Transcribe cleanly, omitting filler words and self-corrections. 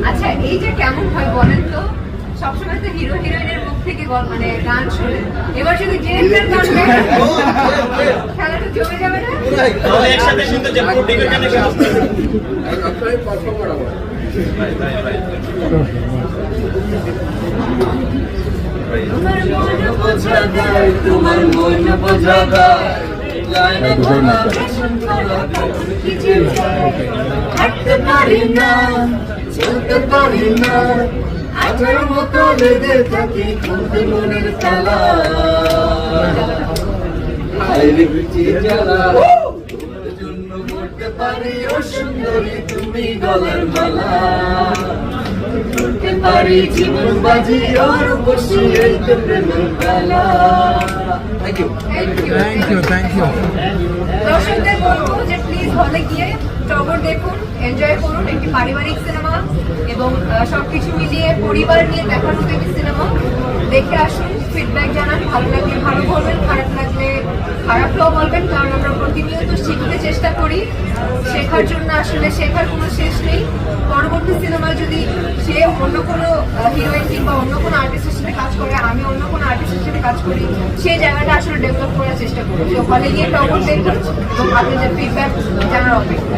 আচ্ছা, এই যে কেমন হয় বলেন তো, সবসময় তো হিরো হিরোইনের মুখ থেকে মানে গান শুনে, এবার যদি ডিরেক্টর গান গায় খেলাটা জমে যাবে না? তাহলে একসাথে শুনতে যে প্রোটিকের গানে আসছে আপনারাই পারফর্ম করা হয়। তোমার মন বোঝা যায় হাঁটতে পারি না, চলতে পারি না, আঠার মতো লেগে থাকি খুলতে মনের তালা। আইরে গুছিয়ে জ্বালা তোমার জন্য মরতে পারি ও সুন্দরী তুমি গলার মালা। করতে পারি জীবন বাজি আর বসি এই তো প্রেমের খেলা। Thank you. Thank you. দর্শকদের বলবো যে প্লিজ হলে গিয়ে টগর দেখুন, এনজয় করুন। একটি পারিবারিক সিনেমা এবং সবকিছু মিলিয়ে পরিবার নিয়ে দেখার মতো একটি সিনেমা। দেখে আসুন, ফিডব্যাক জানান, ভালো লাগলে ভালো বলবেন, খারাপ লাগলে খারাপটাও বলবেন, কারণ আমরা প্রতিনিয়ত শিখতে চেষ্টা করি। শেখার জন্য আসলে শেখার কোনো শেষ নেই। পরবর্তী সিনেমায় যদি সে অন্য কোনো হিরোইন কিংবা অন্য কোনো আর্টিস্টের সাথে কাজ করে, আমি অন্য কোনো আর্টিস্টের সাথে কাজ করি, সেই জায়গাটা আসলে ডেভেলপ করার চেষ্টা করি। তো হলে গিয়ে টগর দেখুন এবং আপনাদের ফিডব্যাক জানার অপেক্ষা।